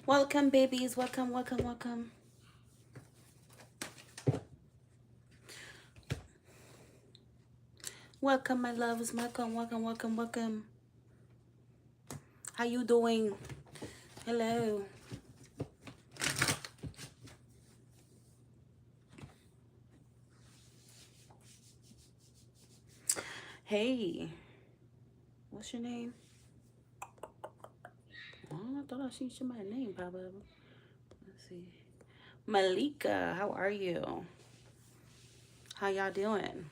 Welcome, babies. Welcome, welcome, welcome. Welcome, my loves. Welcome, welcome, welcome, welcome. How you doing? Hello. Hey. What's your name? Oh, I thought I seen somebody's name pop up. Let's see. Malika, how are you? How y'all doing?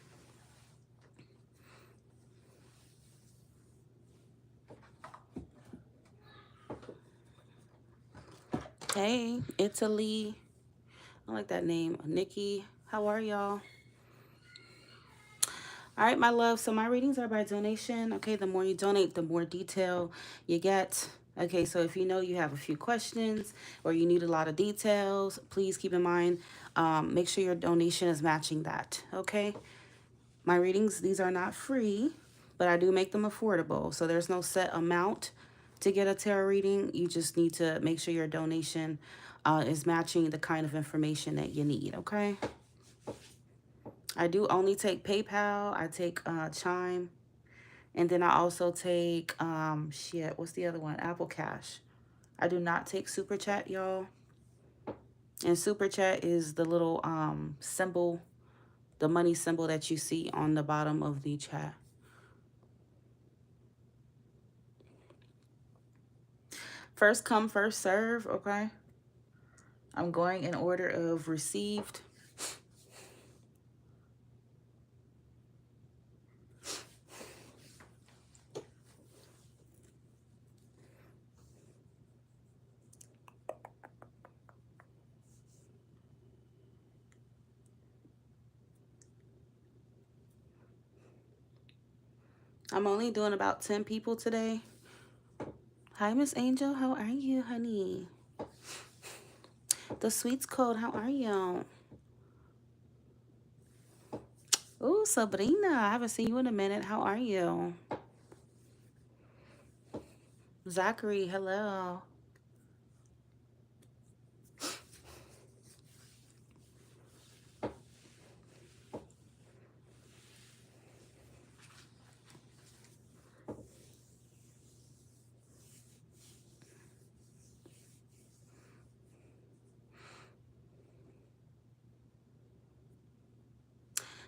Hey, Italy. I like that name. Nikki, how are y'all? All right, my love. So my readings are by donation. Okay, the more you donate, the more detail you get. Okay, so if you know you have a few questions or you need a lot of details, please keep in mind, make sure your donation is matching that. Okay, my readings, these are not free, but I do make them affordable. So there's no set amount to get a tarot reading. You just need to make sure your donation is matching the kind of information that you need. Okay. I do only take PayPal. I take Chime. And then I also take, what's the other one? Apple Cash. I do not take Super Chat, y'all. And Super Chat is the little symbol, the money symbol that you see on the bottom of the chat. First come, first serve, okay? I'm going in order of received. I'm only doing about 10 people today. Hi, Miss Angel. How are you, honey? The Sweets Code. How are you? Ooh, Sabrina. I haven't seen you in a minute. How are you? Zachary. Hello.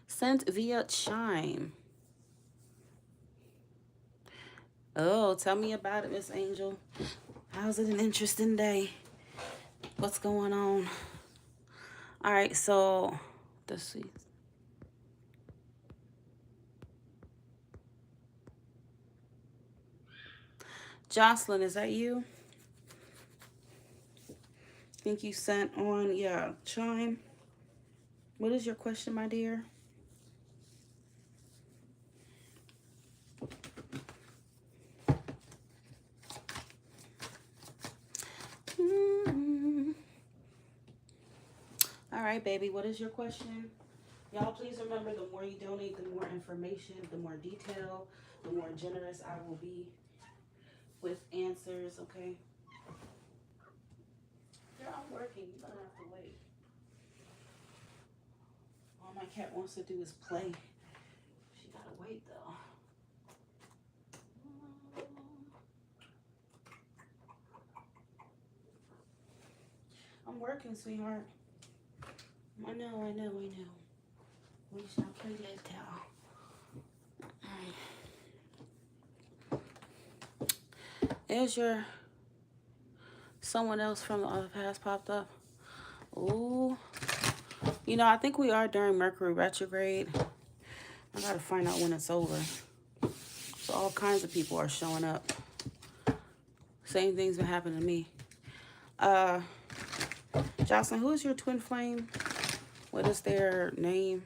Sent via Chime. Oh, tell me about it, Miss Angel. How's it an interesting day? What's going on? All right, so let's see. Jocelyn, is that you? Think you sent on, yeah, Chime. What is your question, my dear? All right, baby, what is your question? Y'all, please remember, the more you donate, the more information, the more detail, the more generous I will be with answers, okay? Girl, I'm working. You're gonna have to wait. All my cat wants to do is play. She gotta wait, though. I'm working, sweetheart. I know, I know, I know. We shall play later. Is your someone else from the other past popped up? Ooh. You know, I think we are during Mercury retrograde. I gotta find out when it's over. So all kinds of people are showing up. Same thing's been happening to me. Jocelyn, who is your twin flame? What is their name?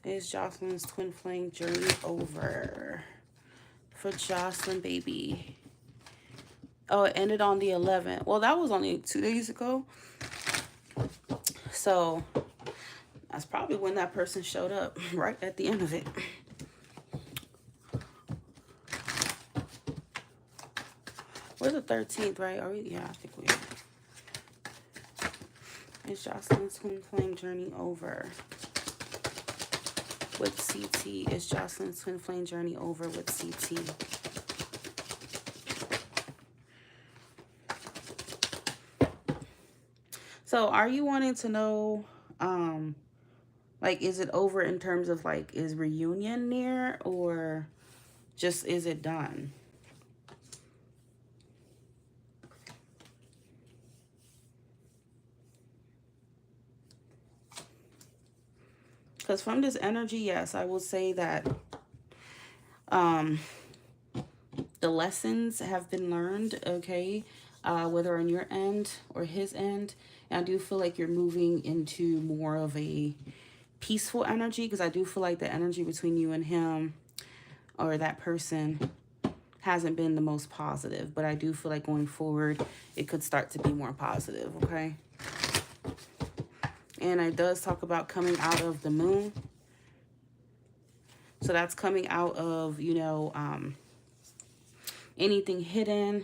Is Jocelyn's twin flame journey over? For Jocelyn, baby. Oh, it ended on the 11th. Well, that was only 2 days ago. So that's probably when that person showed up, right at the end of it. We're the 13th, right? Are we? Yeah, I think we are. Is Jocelyn's twin flame journey over with CT? Is Jocelyn's twin flame journey over with CT? So are you wanting to know, like, is it over in terms of, like, is reunion near, or just is it done? Because from this energy, yes, I will say that the lessons have been learned, okay, whether on your end or his end. And I do feel like you're moving into more of a peaceful energy, because I do feel like the energy between you and him or that person hasn't been the most positive. But I do feel like going forward, it could start to be more positive, okay? And it does talk about coming out of the moon. So that's coming out of, you know, anything hidden,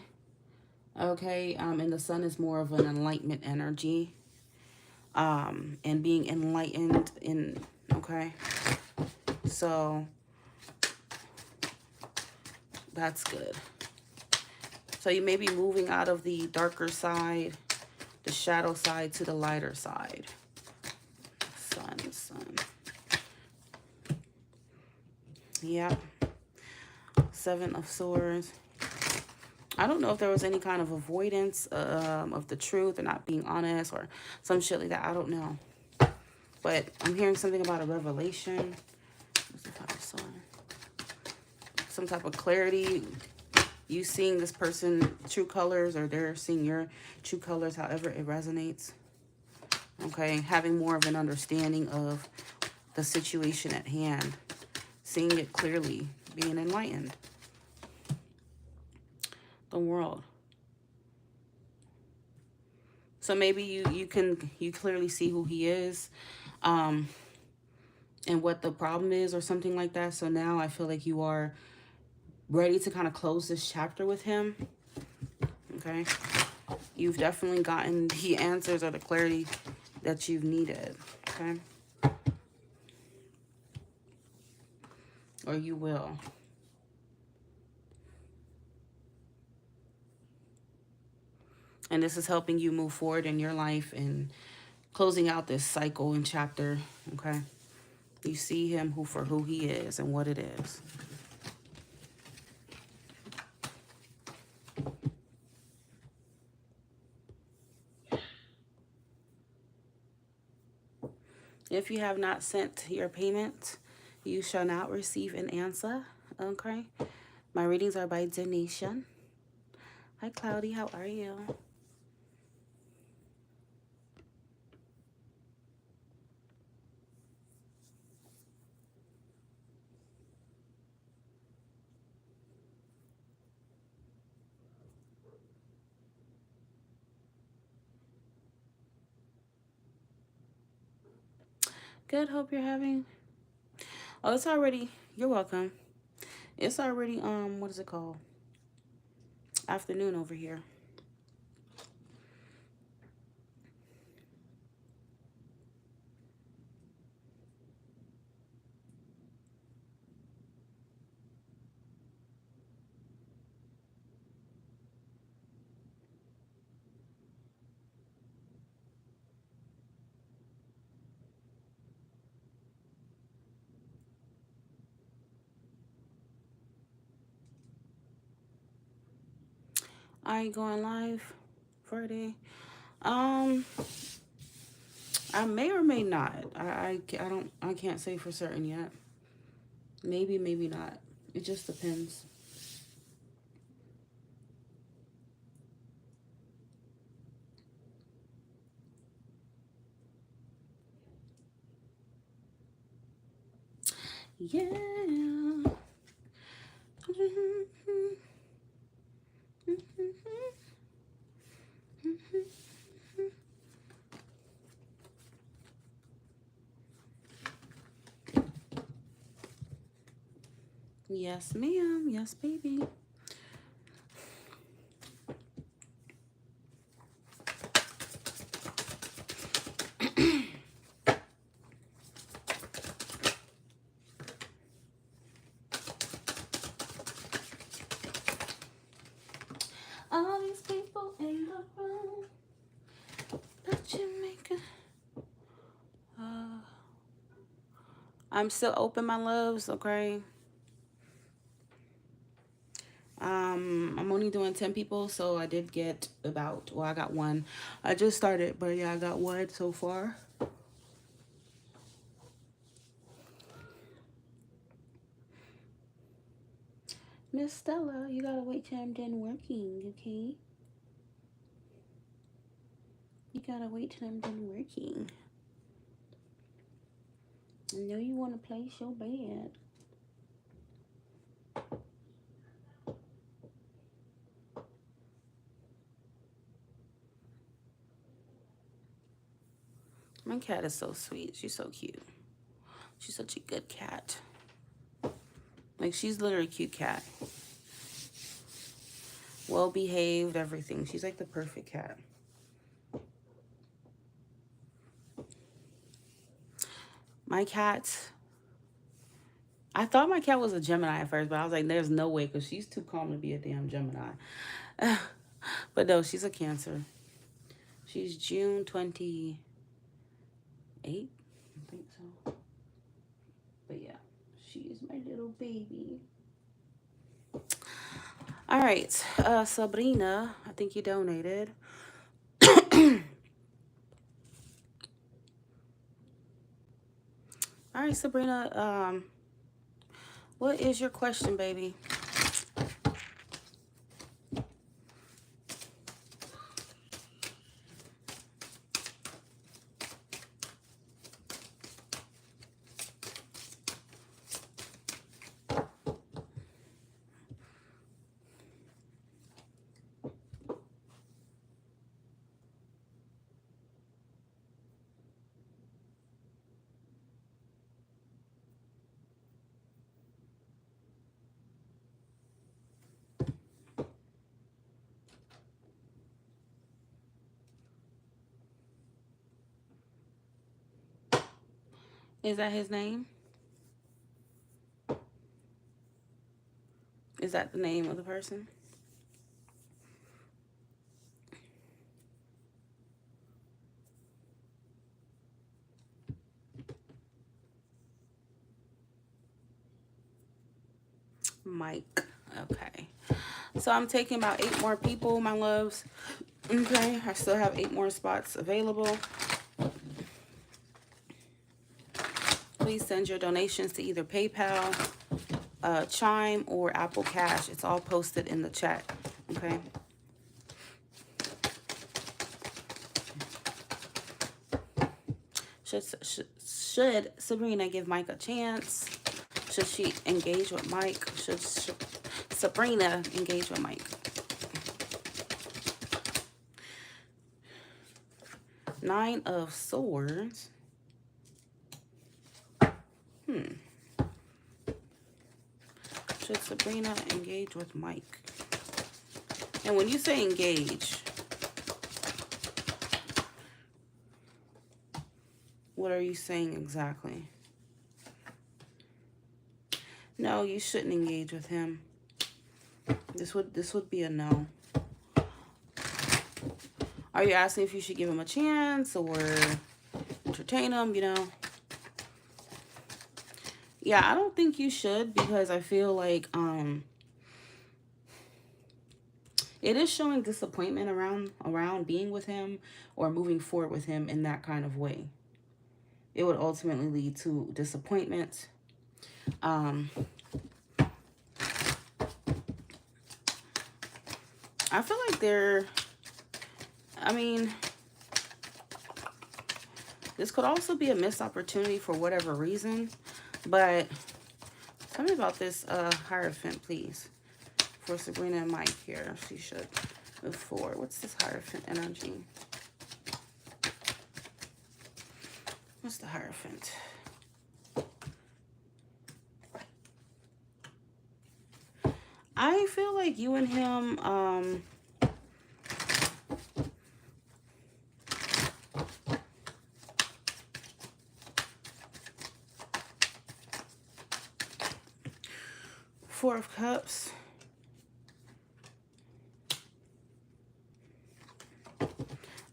okay? And the sun is more of an enlightenment energy, and being enlightened in, okay? So that's good. So you may be moving out of the darker side, the shadow side, to the lighter side. Sun. Yep. Seven of Swords. I don't know if there was any kind of avoidance of the truth or not being honest or some shit like that. I don't know. But I'm hearing something about a revelation. Some type of clarity. You seeing this person true colors, or they're seeing your true colors, however it resonates. Okay, having more of an understanding of the situation at hand. Seeing it clearly, being enlightened. The world. So maybe you clearly see who he is, and what the problem is, or something like that. So now I feel like you are ready to kind of close this chapter with him. Okay, you've definitely gotten the answers or the clarity that you've needed. Okay, or you will. And this is helping you move forward in your life and closing out this cycle and chapter, okay? You see him for who he is and what it is. If you have not sent your payment, you shall not receive an answer, okay? My readings are by donation. Hi, Cloudy. How are you? Good. Hope you're having... Oh, it's already... You're welcome. It's already, what is it called? Afternoon over here. I ain't going live Friday. I may or may not. I can't say for certain yet. Maybe, maybe not. It just depends. Yeah. Yes, ma'am. Yes, baby. I'm still open, my loves, okay? I'm only doing 10 people, so I did get about, well, I got one. I just started, but yeah, I got one so far. Miss Stella, you gotta wait till I'm done working, okay? You gotta wait till I'm done working. I know you wanna place your bed. My cat is so sweet. She's so cute. She's such a good cat. Like, she's literally a cute cat. Well behaved, everything. She's like the perfect cat. My cat, I thought my cat was a Gemini at first, but I was like, there's no way, because she's too calm to be a damn Gemini. But no, she's a Cancer. She's June 28th, I think so. But yeah, she is my little baby. All right, Sabrina, I think you donated. All right, Sabrina, what is your question, baby? Is that his name? Is that the name of the person? Mike. Okay. So I'm taking about 8 more people, my loves. Okay. I still have 8 more spots available. Please send your donations to either PayPal, Chime, or Apple Cash. It's all posted in the chat. Okay. Should Sabrina give Mike a chance? Should she engage with Mike? Should Sabrina engage with Mike? 9 of Swords. Should Sabrina engage with Mike? And when you say engage, what are you saying exactly? No, you shouldn't engage with him. This would be a no. Are you asking if you should give him a chance or entertain him, you know? Yeah, I don't think you should, because I feel like it is showing disappointment around being with him or moving forward with him in that kind of way. It would ultimately lead to disappointment. I feel like this could also be a missed opportunity for whatever reason, but tell me about this Hierophant, please. For Sabrina and Mike here, she should move forward. What's this Hierophant energy? What's the Hierophant? I feel like you and him, Four of Cups.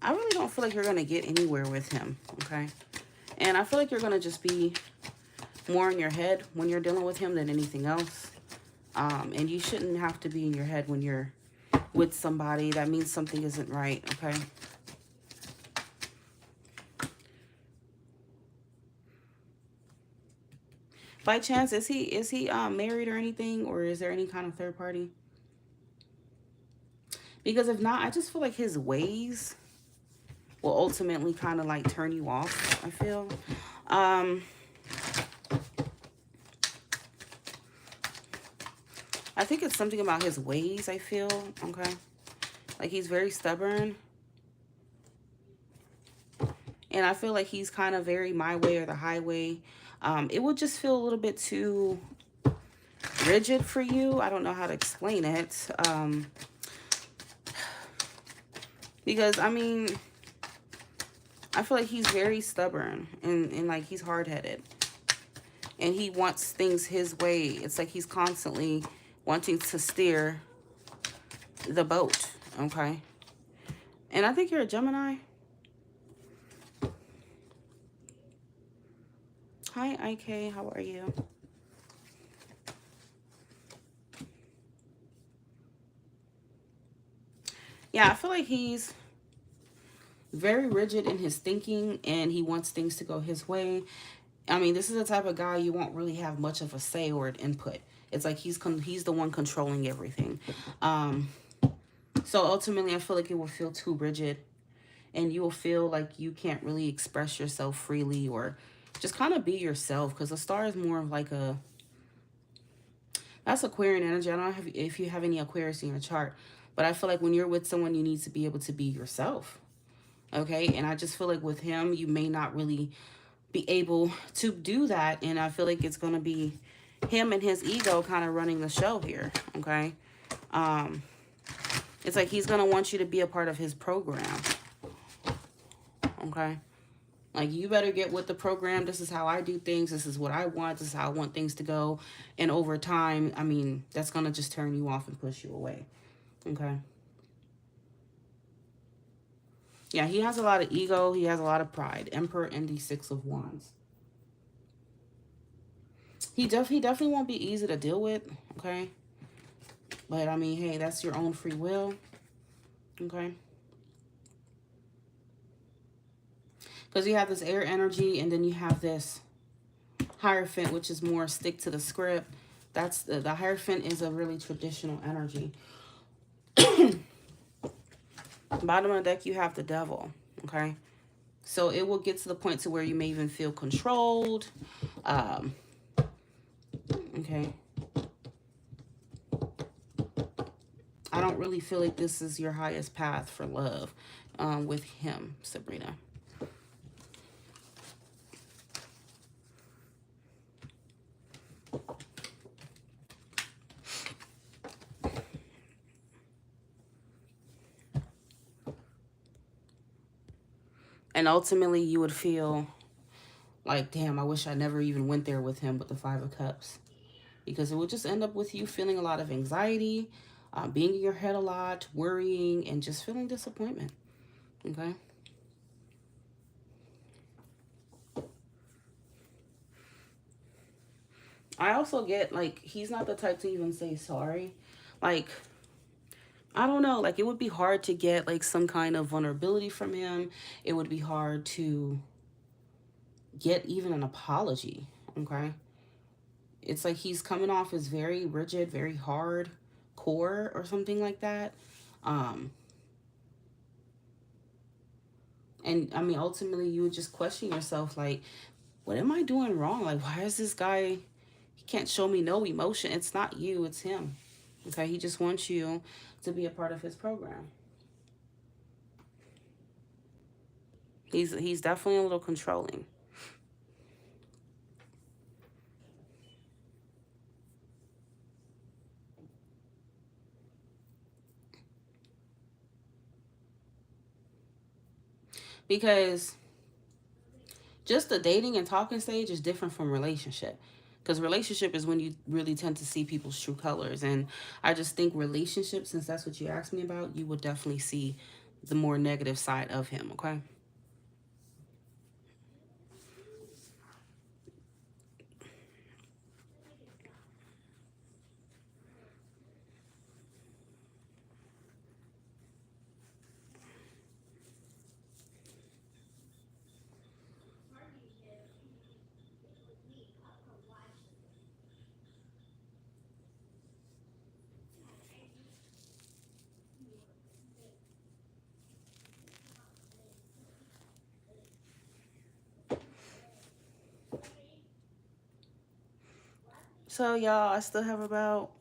I really don't feel like you're going to get anywhere with him, okay? And I feel like you're going to just be more in your head when you're dealing with him than anything else. And you shouldn't have to be in your head when you're with somebody. That means something isn't right, okay? By chance, is he married or anything, or is there any kind of third party? Because if not, I just feel like his ways will ultimately kind of like turn you off, I feel. I think it's something about his ways, I feel, okay? Like he's very stubborn. And I feel like he's kind of very my way or the highway. It would just feel a little bit too rigid for you. I don't know how to explain it. Because, I mean, I feel like he's very stubborn and like he's hard-headed. And he wants things his way. It's like he's constantly wanting to steer the boat, okay? And I think you're a Gemini. Hi, IK. How are you? Yeah, I feel like he's very rigid in his thinking and he wants things to go his way. I mean, this is the type of guy you won't really have much of a say or an input. It's like he's the one controlling everything. So ultimately, I feel like it will feel too rigid and you will feel like you can't really express yourself freely or just kind of be yourself, because the star is more of like a, that's Aquarian energy. I don't know if you have any Aquarius in your chart, but I feel like when you're with someone, you need to be able to be yourself. Okay. And I just feel like with him, you may not really be able to do that. And I feel like it's going to be him and his ego kind of running the show here. Okay. It's like he's going to want you to be a part of his program. Okay. Like, you better get with the program. This is how I do things. This is what I want. This is how I want things to go. And over time, I mean, that's going to just turn you off and push you away. Okay. Yeah, he has a lot of ego. He has a lot of pride. Emperor and the Six of Wands. He definitely won't be easy to deal with. Okay. But, I mean, hey, that's your own free will. Okay. Because you have this air energy and then you have this Hierophant, which is more stick to the script. That's the Hierophant is a really traditional energy. Bottom of the deck, you have the Devil. Okay. So it will get to the point to where you may even feel controlled. Okay. I don't really feel like this is your highest path for love with him, Sabrina. And ultimately, you would feel like, damn, I wish I never even went there with him with the Five of Cups. Because it would just end up with you feeling a lot of anxiety, being in your head a lot, worrying, and just feeling disappointment. Okay? I also get, like, he's not the type to even say sorry. Like, I don't know. Like, it would be hard to get, like, some kind of vulnerability from him. It would be hard to get even an apology. Okay? It's like he's coming off as very rigid, very hard core or something like that. And I mean, ultimately, you would just question yourself, like, what am I doing wrong? Like, why is this guy, he can't show me no emotion? It's not you, it's him. Okay, he just wants you to be a part of his program. He's definitely a little controlling. Because just the dating and talking stage is different from relationship. Because relationship is when you really tend to see people's true colors. And I just think relationship, since that's what you asked me about, you will definitely see the more negative side of him, okay? So y'all, I still have about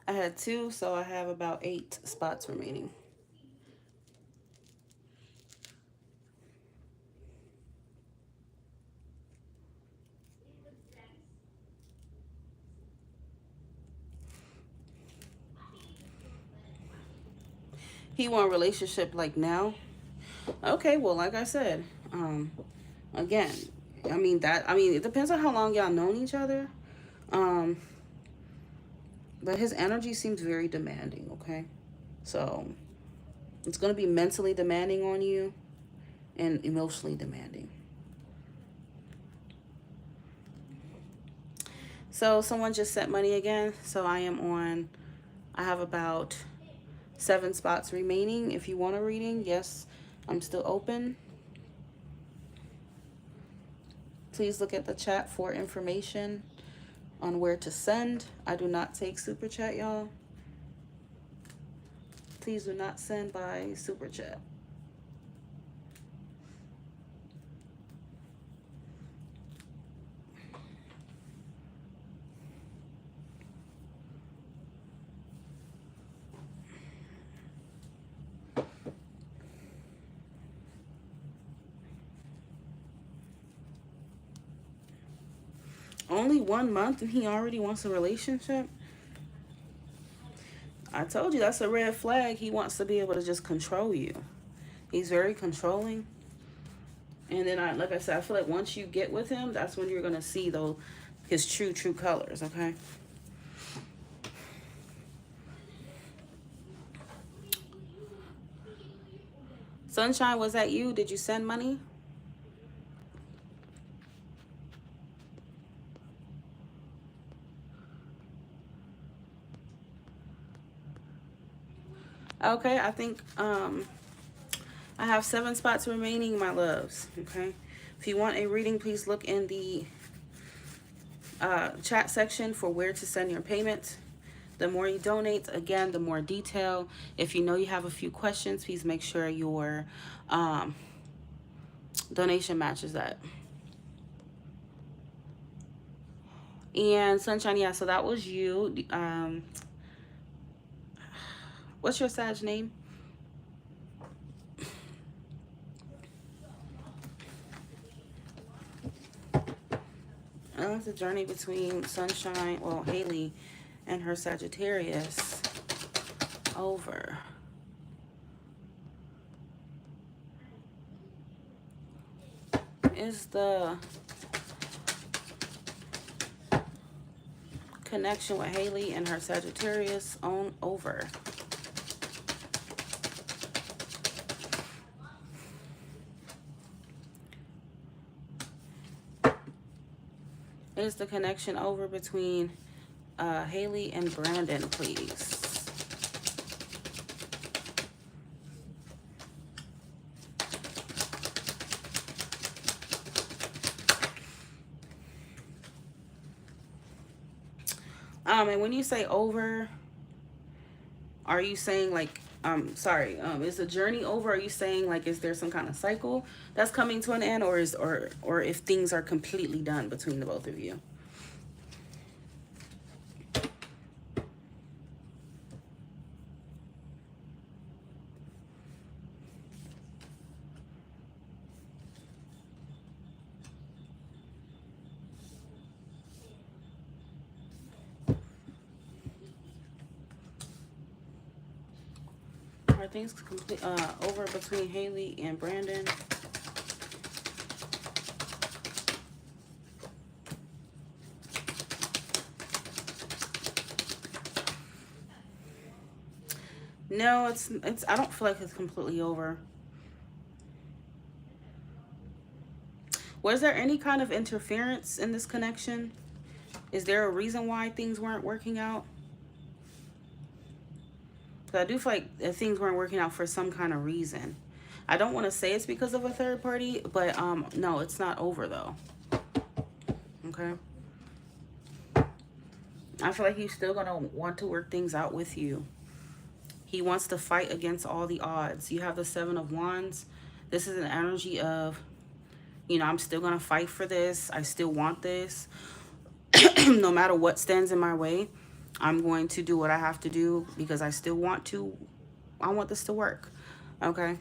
I had 2, so I have about 8 spots remaining. He want a relationship like now. Okay, well, like I said, again, I mean it depends on how long y'all known each other. Um, but his energy seems very demanding, okay? So it's gonna be mentally demanding on you and emotionally demanding. So someone just sent money again. So I have about 7 spots remaining. If you want a reading, yes, I'm still open. Please look at the chat for information on where to send. I do not take super chat, y'all. Please do not send by super chat. Only 1 month and he already wants a relationship? I told you that's a red flag. He wants to be able to just control you. He's very controlling. And then like I said, I feel like once you get with him, that's when you're gonna see though his true colors, okay? Sunshine, was that you? Did you send money? Okay, I think I have 7 spots remaining, my loves. Okay. If you want a reading, please look in the chat section for where to send your payment. The more you donate, again, the more detail. If you know you have a few questions, please make sure your donation matches that. And Sunshine, yeah, so that was you. What's your Sag name? It's a journey between Sunshine, well, Haley and her Sagittarius over. Is the connection with Haley and her Sagittarius on over? Is the connection over between Haley and Brandon, please? And when you say over, are you saying like, is the journey over? Are you saying like, is there some kind of cycle that's coming to an end, or if things are completely done between the both of you? Are things over between Haley and Brandon? No, it's I don't feel like it's completely over. Was there any kind of interference in this connection? Is there a reason why things weren't working out? Because I do feel like things weren't working out for some kind of reason. I don't want to say it's because of a third party, but no, it's not over though. Okay. I feel like he's still gonna want to work things out with you. He wants to fight against all the odds. You have the Seven of Wands. This is an energy of, you know, I'm still going to fight for this. I still want this. No matter what stands in my way, I'm going to do what I have to do because I still want to. I want this to work. Okay.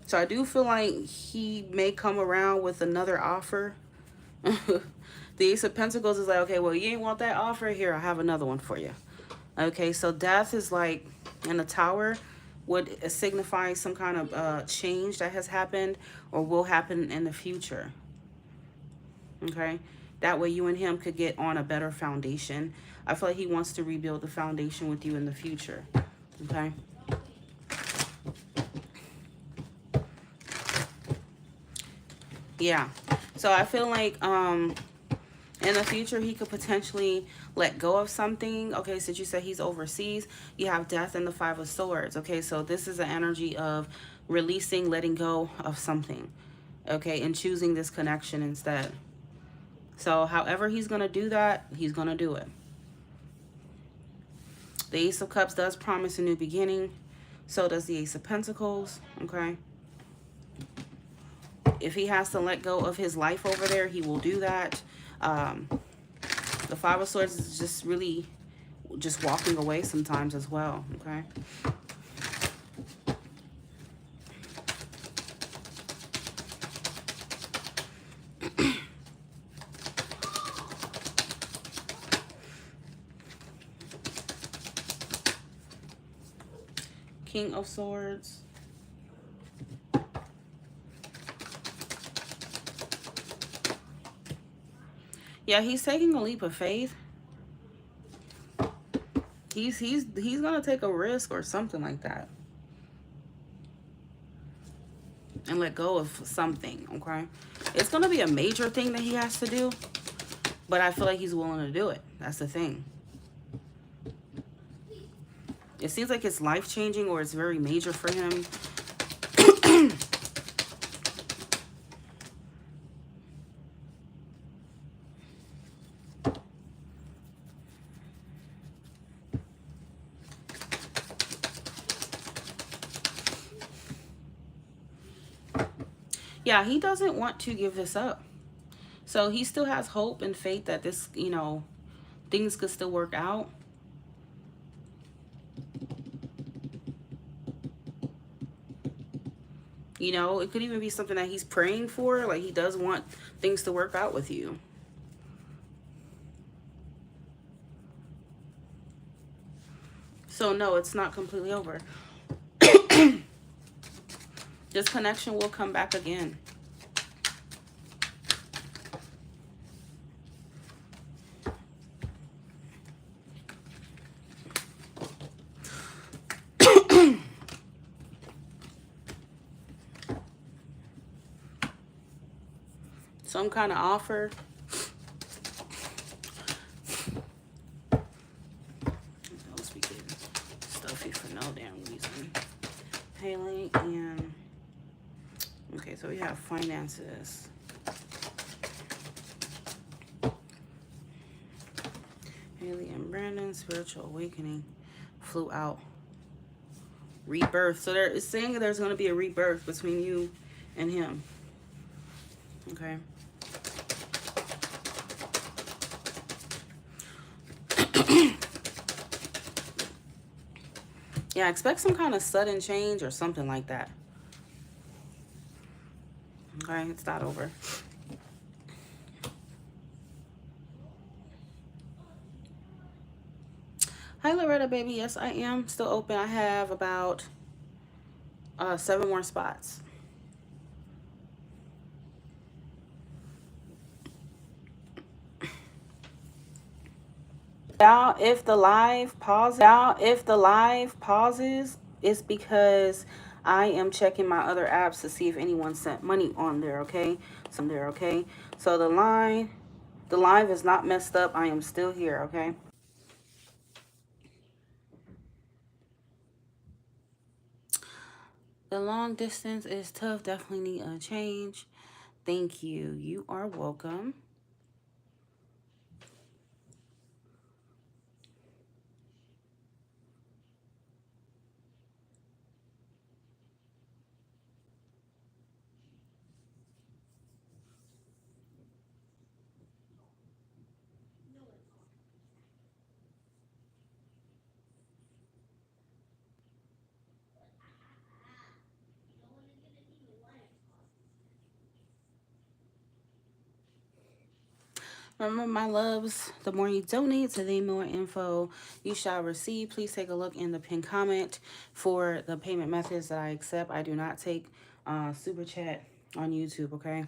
So I do feel like he may come around with another offer. The Ace of Pentacles is like, okay, well, you ain't want that offer? Here, I have another one for you. Okay, so death is like in the tower would signify some kind of change that has happened or will happen in the future. Okay, that way you and him could get on a better foundation. I feel like he wants to rebuild the foundation with you in the future. Okay. Yeah, so I feel like in the future he could potentially let go of something. Okay, since you said he's overseas, you have death and the Five of Swords. Okay, so this is an energy of releasing, letting go of something. Okay, and choosing this connection instead. So however he's going to do that, he's going to do it. The Ace of Cups does promise a new beginning. So does the Ace of Pentacles. Okay. If he has to let go of his life over there, he will do that. The Five of Swords is just really just walking away sometimes as well. Okay. King of Swords. Yeah, he's taking a leap of faith. He's gonna take a risk or something like that. And let go of something, okay? It's gonna be a major thing that he has to do, but I feel like he's willing to do it. That's the thing. It seems like it's life-changing or it's very major for him. Yeah, he doesn't want to give this up. So he still has hope and faith that this, you know, things could still work out. You know, it could even be something that he's praying for. Like, he does want things to work out with you. So, no, it's not completely over. This connection will come back again. Some kind of offer. Those be getting stuffy for no damn reason. Haley and... Okay, so we have finances. Haley and Brandon, spiritual awakening. Flew out. Rebirth. So there is saying that there's going to be a rebirth between you and him. Okay. Yeah, expect some kind of sudden change or something like that. Okay, it's not over. Hi, Loretta, baby. Yes, I am still open. I have about 7 more spots. Now, if the live pauses, it's because I am checking my other apps to see if anyone sent money on there, okay? So the live is not messed up. I am still here, okay? The long distance is tough. Definitely need a change. Thank you. You are welcome. Remember, my loves, the more you donate, to the more info you shall receive. Please take a look in the pinned comment for the payment methods that I accept. I do not take super chat on YouTube, okay?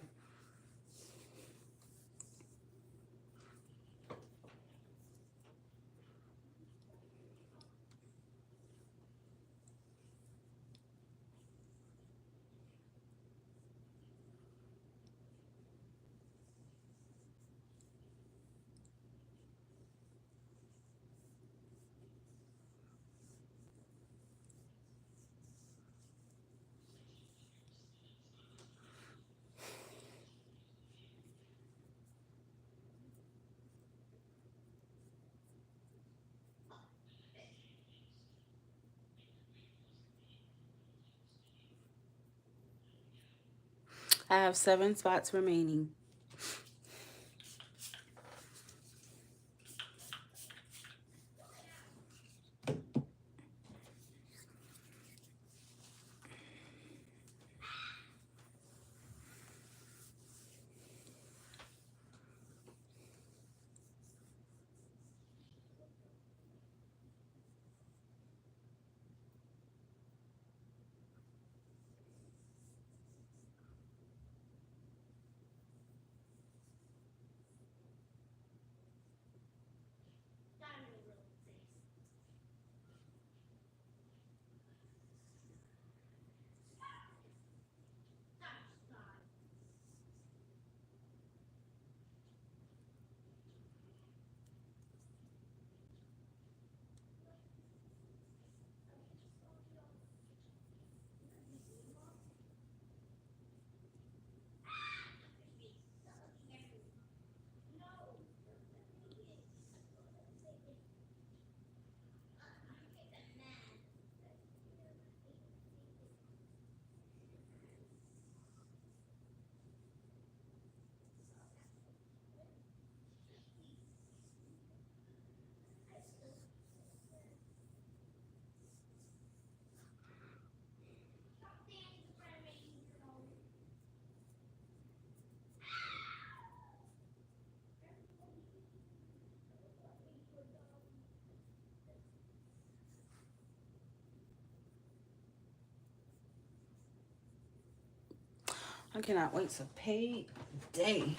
I have 7 spots remaining. I cannot wait to pay day.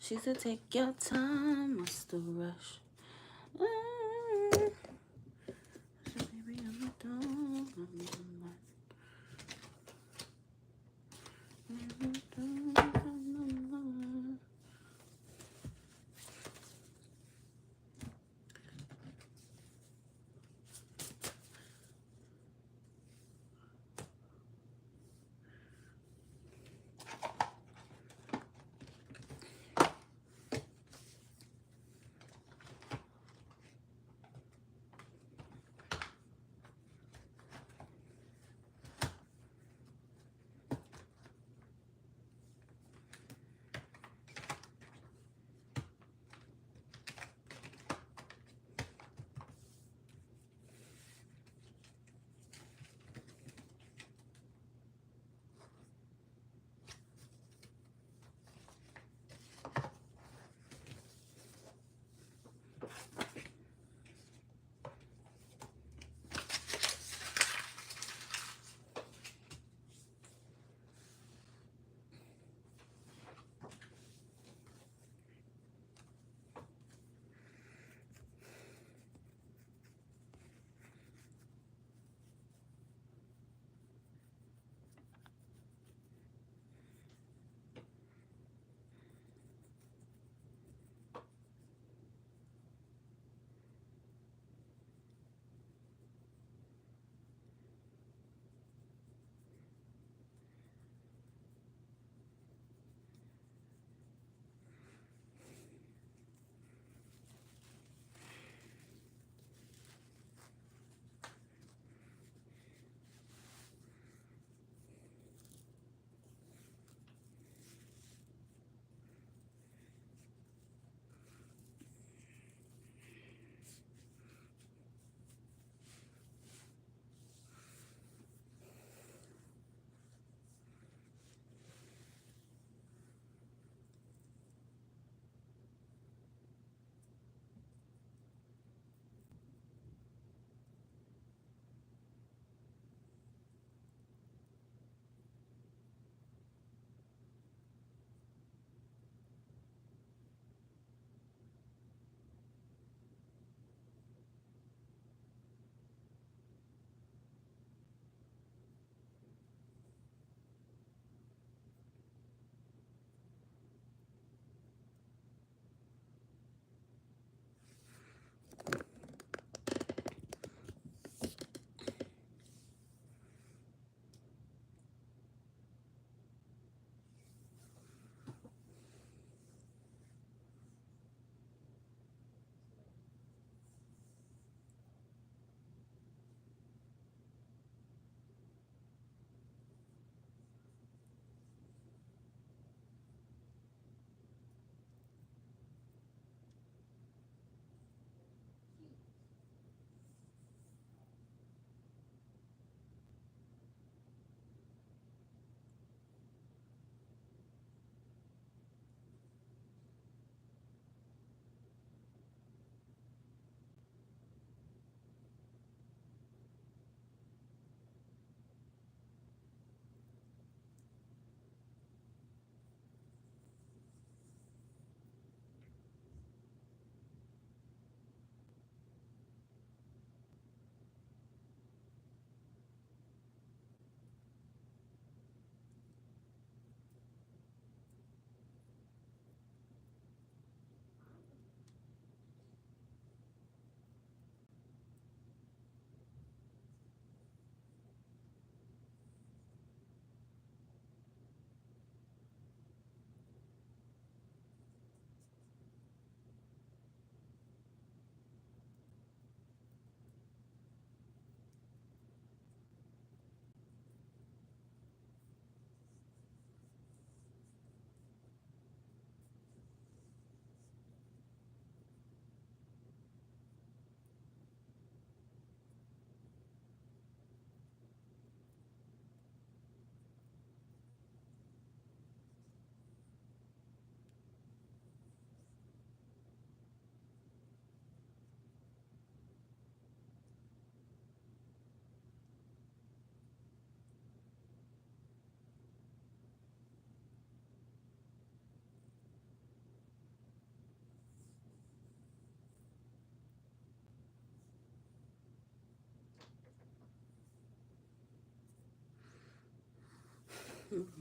She said, take your time, what's the rush? So baby, I'm a dog.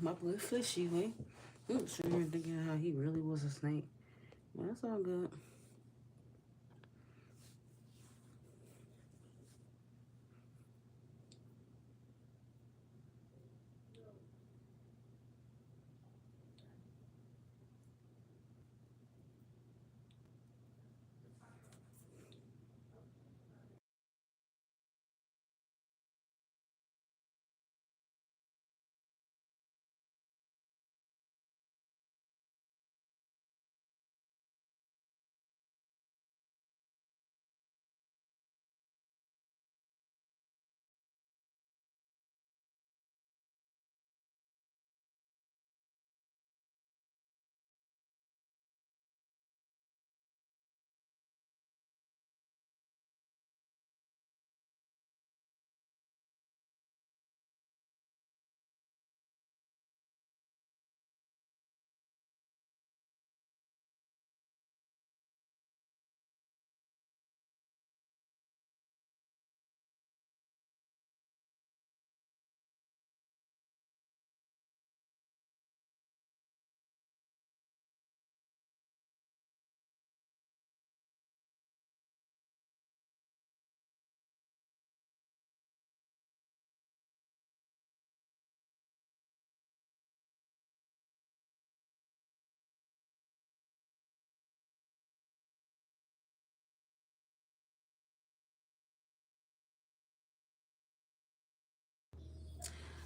My boy Fishy, wait. I'm sitting here thinking how he really was a snake. Well, that's all good.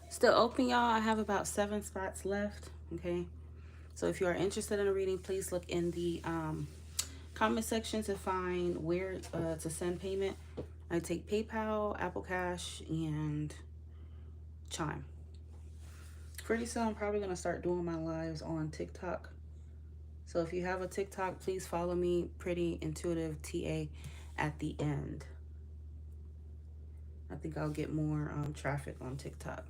Still open, y'all. I have about 7 spots left. Okay. So if you are interested in a reading, please look in the comment section to find where to send payment. I take PayPal, Apple Cash, and Chime. Pretty soon, I'm probably going to start doing my lives on TikTok. So if you have a TikTok, please follow me, Pretty Intuitive TA at the end. I think I'll get more traffic on TikTok.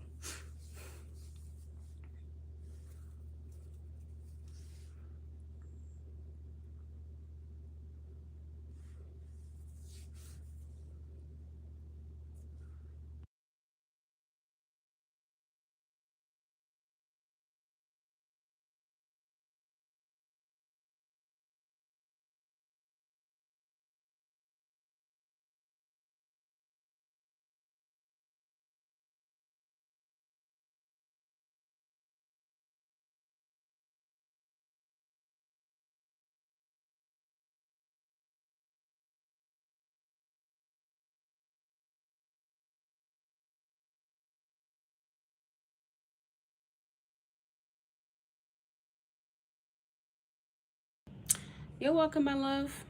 You're welcome, my love.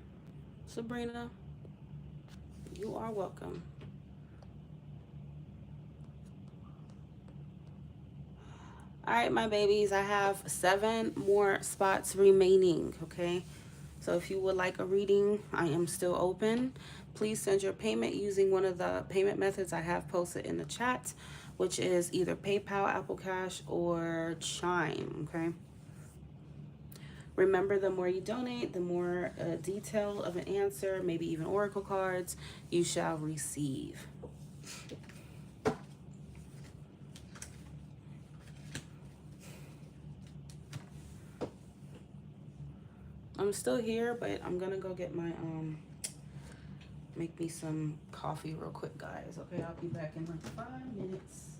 Sabrina, you are welcome. All right, my babies, I have 7 more spots remaining, okay? So if you would like a reading, I am still open. Please send your payment using one of the payment methods I have posted in the chat, which is either PayPal, Apple Cash, or Chime, okay? Remember, the more you donate, the more detail of an answer, maybe even oracle cards, you shall receive. I'm still here, but I'm gonna go get my make me some coffee real quick, guys. Okay, I'll be back in like 5 minutes.